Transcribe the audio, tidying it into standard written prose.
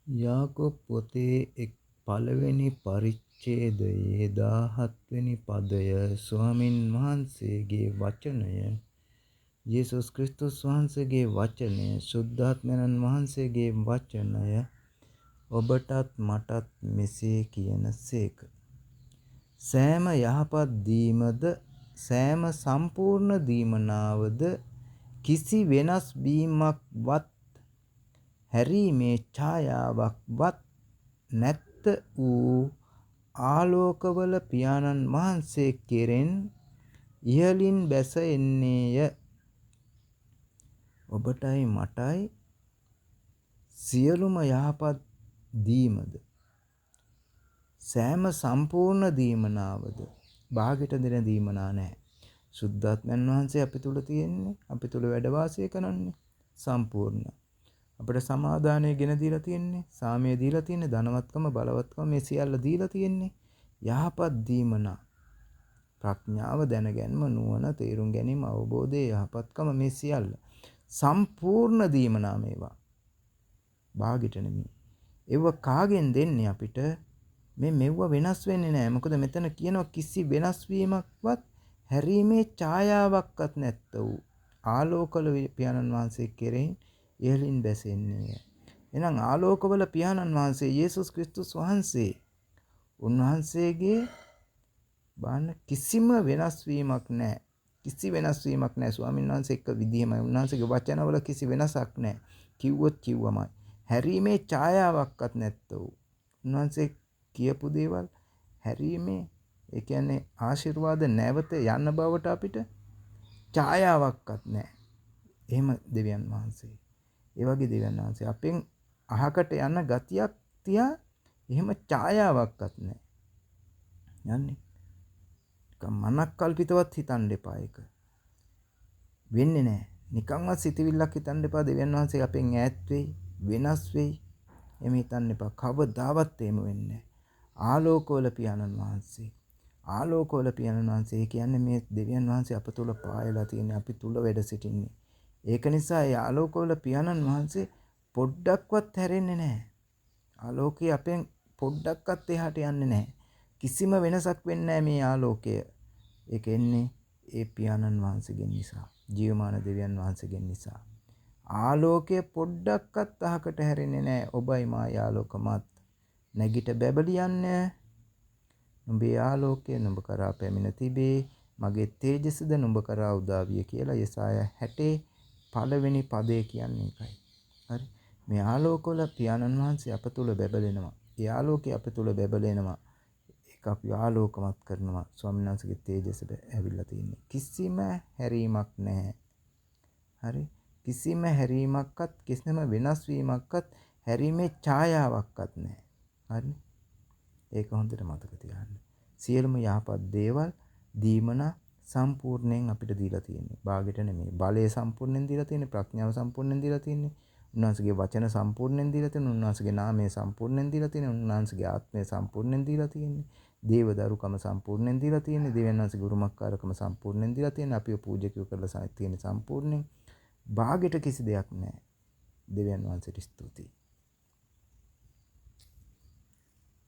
යාකෝබ් පොතේ පළවෙනි පරිච්ඡේදයේ 17 වෙනි පදය ස්වාමින් වහන්සේගේ වචනය, යේසුස් ක්‍රිස්තුස් වහන්සේගේ වචනය, සුද්ධාත්මයන් වහන්සේගේ වචනය ඔබටත් මටත් මෙසේ කියනසේක. සෑම යහපත් දීමද, සෑම සම්පූර්ණ දීමනාවද, කිසි වෙනස් වීමක්වත් හැරීමේ ඡායාවක්වත් නැත්ත වූ ආලෝකවල පියාණන් වහන්සේ කෙරෙන් ඉහළින් බැස එන්නේය. ඔබටයි මටයි සියලුම යහපත් දීමද, සෑම සම්පූර්ණ දීමනාවද, භාගයට දෙන දීමනා නැහැ. සුද්ධාත්මයන් වහන්සේ අපි තුල තියෙන්නේ, අපි තුල වැඩ වාසය කරන්නේ සම්පූර්ණ. අපිට සමාදානය ගෙන දීලා තියෙන්නේ, සාමය දීලා තියෙන්නේ, ධනවත්කම, බලවත්කම මේ සියල්ල දීලා තියෙන්නේ යහපත් දීමනා. ප්‍රඥාව, දැනගැන්ම, නුවණ, තේරුම් ගැනීම, අවබෝධය, යහපත්කම මේ සියල්ල සම්පූර්ණ දීමනා මේවා. භාගයට නෙමෙයි. ඒව කාගෙන් දෙන්නේ අපිට? මෙව්ව වෙනස් වෙන්නේ නැහැ. මොකද මෙතන කියනවා කිසි වෙනස් වීමක්වත් හැරීමේ ඡායාවක්වත් නැත්ත වූ ආලෝකවල පියාණන් වහන්සේ කෙරෙහින් ඉහළින් බැසෙන්නේය. එහෙනම් ආලෝකවල පියාණන් වහන්සේ යේසුස් ක්‍රිස්තුස් වහන්සේ, උන්වහන්සේගේ බාන්න කිසිම වෙනස් වීමක් නැහැ. කිසි වෙනස් වීමක් නැහැ. ස්වාමීන් වහන්සේ එක විදිහමයි. උන්වහන්සේගේ වචනවල කිසි වෙනසක් නැහැ. කිව්වොත් කිව්වමයි. හැරීමේ ඡායාවක්වත් නැත්ත වූ. උන්වහන්සේ කියපු දේවල් හැරීමේ, ඒ කියන්නේ ආශිර්වාද නැවත යන්න බවට අපිට ඡායාවක්වත් නැහැ. එහෙම දෙවියන් වහන්සේ. ඒ වගේ දෙවියන් වහන්සේ අපෙන් අහකට යන ගතියක් තියා එහෙම ඡායාවක්වත් නැහැ. යන්නේ. මනක් කල්පිතවත් හිතන්න එපා ඒක. වෙන්නේ නැහැ. නිකන්වත් සිතවිල්ලක් හිතන්න එපා දෙවියන් වහන්සේ අපෙන් ඈත් වෙයි, වෙනස් වෙයි. එමෙ හිතන්න එපා. කවදාවත් එහෙම වෙන්නේ නැහැ. ආලෝකවල පියාණන් වහන්සේ. ආලෝකවල පියාණන් වහන්සේ කියන්නේ මේ දෙවියන් වහන්සේ අප තුල පායලා තියෙන, අපි තුල වැඩ සිටින්නේ. ඒක නිසා ඒ ආලෝකවල පියාණන් වහන්සේ පොඩ්ඩක්වත් හැරෙන්නේ නැහැ. ආලෝකය අපෙන් පොඩ්ඩක්වත් එහාට යන්නේ නැහැ. කිසිම වෙනසක් වෙන්නේ නැහැ මේ ආලෝකය. ඒක එන්නේ ඒ පියාණන් වහන්සේගෙන් නිසා. ජීවමාන දෙවියන් වහන්සේගෙන් නිසා. ආලෝකය පොඩ්ඩක්වත් අහකට හැරෙන්නේ නැහැ. ඔබයි මායි ආලෝකමත්. නැගිට බැබලියන්නේ. නුඹේ ආලෝකය නුඹ කරා පැමිණ තිබේ. මගේ තේජසද නුඹ කරා උදා විය කියලා යෙසායා 60 පළවෙනි පදේ කියන්නේ ඒකයි. හරි. මේ ආලෝකවල පියාණන් වහන්සේ අප තුල බැබලෙනවා. ඒ ආලෝකය අප තුල බැබලෙනවා. ඒක අපි ආලෝකමත් කරනවා. ස්වාමීන් වහන්සේගේ තේජස ඇවිල්ලා තියෙන්නේ. කිසිම හැරීමක් නැහැ. හරි. කිසිම හැරීමක්වත්, කිසිම වෙනස් වීමක්වත්, හැරීමේ ඡායාවක්වත් නැහැ. හරි. ඒක හොඳට මතක තියාගන්න. සියලුම යහපත් දේවල් දීමනා සම්පූර්ණයෙන් අපිට දීලා තියෙන්නේ. භාගයට නෙමෙයි. බලය සම්පූර්ණයෙන් දීලා තියෙන්නේ, ප්‍රඥාව සම්පූර්ණයෙන් දීලා තියෙන්නේ. උන්වහන්සේගේ වචන සම්පූර්ණයෙන් දීලා තියෙන්නේ. උන්වහන්සේගේ නාමය සම්පූර්ණයෙන් දීලා තියෙන්නේ. උන්වහන්සේගේ ආත්මය සම්පූර්ණයෙන් දීලා තියෙන්නේ. දේවදරුකම සම්පූර්ණයෙන් දීලා තියෙන්නේ. දෙවියන් වහන්සේගේ උරුමකාරකම සම්පූර්ණයෙන් දීලා තියෙන්නේ. අපිව පූජකයෝ කරලා තියෙන්නේ සම්පූර්ණයෙන්. භාගයට කිසි දෙයක් නැහැ. දෙවියන් වහන්සේට ස්තුතියි.